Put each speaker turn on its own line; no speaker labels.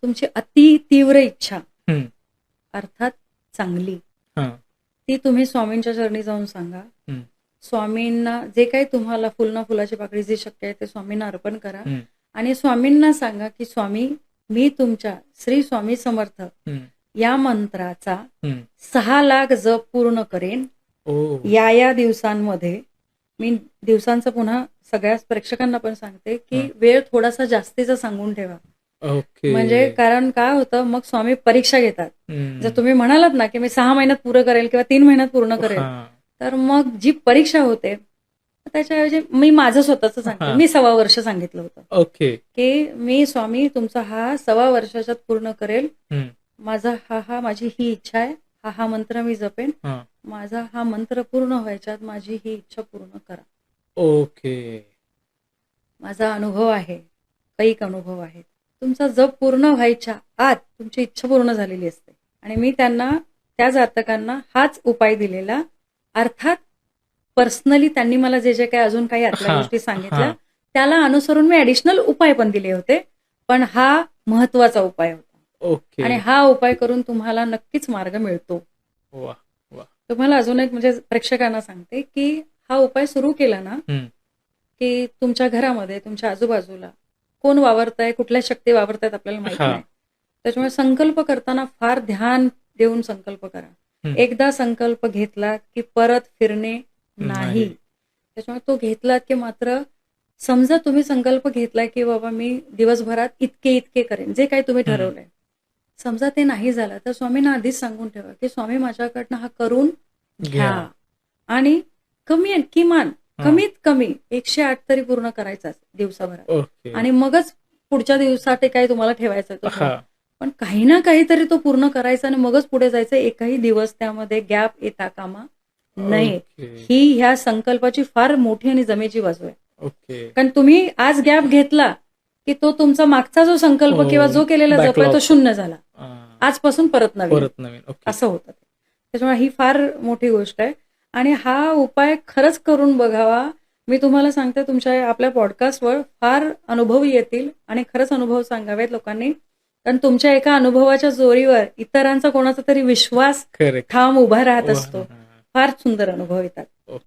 तुमची अति तीव्र इच्छा
हम्म,
अर्थात चांगली
हा,
ती तुम्ही स्वामींच्या चरणी जाऊन सांगा.
हम्म,
स्वामींना जे काही तुम्हाला फुल ना फुलाची पाकळी जे शक्य आहे ते स्वामींना अर्पण करा
हम्म,
आणि स्वामींना सांगा की स्वामी मी तुमच्या श्री स्वामी समर्थ
हम्म,
या मंत्राचा
हम्म.
6,00,000 जप पूर्ण करेन.
ओ,
या दिवसांमध्ये मी दिवसांचं पुन्हा सगळ्या प्रेक्षकांना पण सांगते की
हा.
वेळ थोडासा जास्तीचा सांगून ठेवा.
ओके.
म्हणजे कारण काय होतं मग स्वामी परीक्षा घेतात.
हम्म,
जर तुम्ही म्हणालात ना की मी 6 महिन्यात पूर्ण करेल किंवा 3 महिन्यात पूर्ण करेल
हा,
तर मग जी परीक्षा होते त्याच्याऐवजी मी माझं स्वतःच सांगते.
हा.
मी 1.25 वर्ष सांगितलं होतं
ओके.
की मी स्वामी तुमचा हा 1.25 वर्षाच्यात पूर्ण करेल.
हम्म,
माझा माझी ही इच्छा आहे. हा मंत्र मी जपेन.
हा.
माझा हा मंत्र पूर्ण व्हायच्यात माझी ही इच्छा पूर्ण करा.
ओके.
माझा अनुभव आहे. कैक अनुभव आहेत. तुमचा जप पूर्ण व्हायच्या आत तुमची इच्छा पूर्ण झालेली असते आणि मी त्यांना त्या जातकांना हाच उपाय दिलेला. अर्थात पर्सनली त्यांनी मला जे जे काही अजून काही आतल्या
हा,
गोष्टी सांगितल्या
हा.
त्याला अनुसरून मी ऍडिशनल उपाय पण दिले होते. पण हा महत्वाचा उपाय होता
ओके.
आणि हा उपाय करून तुम्हाला नक्कीच मार्ग मिळतो.
वा, वा.
तुम्हाला अजून एक म्हणजे प्रेक्षकांना सांगते की हा उपाय सुरू केला ना
हम्म,
की तुमच्या घरामध्ये तुमच्या आजूबाजूला कोण वावरतंय कुठल्या शक्ती वावरतायत आपल्याला माहित
हा.
नाही. त्याच्यामुळे संकल्प करताना फार ध्यान देऊन संकल्प करा.
हम्म.
एकदा संकल्प घेतला की परत फिरणे नाही.
नाही.
त्याच्यामुळे तो घेतला की मात्र समजा तुम्ही संकल्प घेतलाय की बाबा मी दिवसभरात इतके इतके करेन जे काही तुम्ही
हम्म.
ठरवलंय. समजा ते नाही झालं तर स्वामींना आधीच सांगून ठेवा की स्वामी माझ्याकडनं हा करून घ्या
घ्या.
आणि किमान
हा.
कमीत कमी 108 तरी पूर्ण करायचाच दिवसाभरात
ओके.
आणि मगच पुढच्या दिवसासाठी काही तुम्हाला ठेवायचं तो ठेवा.
हा.
पण काही ना काहीतरी तो पूर्ण करायचा आणि मगच पुढे जायचं. एकही दिवस त्यामध्ये गॅप येता कामा नये.
ओके.
ही ह्या संकल्पाची फार मोठी आणि जमेची बाजू आहे.
ओके.
कारण तुम्ही आज गॅप घेतला की तो तुमचा मागचा जो संकल्प
हो,
किंवा जो केलेला जप आहे तो
backlog.
शून्य झाला.
हा.
आजपासून परत नवीन
परत नवीन. ओके.
असं होतं. त्याच्यामुळे ही फार मोठी गोष्ट आहे आणि हा उपाय खरंच करून बघावा. मी तुम्हाला सांगते तुमच्या आपल्या पॉडकास्टवर फार अनुभव येतील आणि खरंच अनुभव सांगावेत लोकांनी. कारण तुमच्या एका अनुभवाच्या जोरीवर इतरांचा कोणाचा तरी विश्वास
करेक्ट.
ठाम उभा राहत
वा,
असतो.
हा.
फार सुंदर अनुभव येतात.
ओके.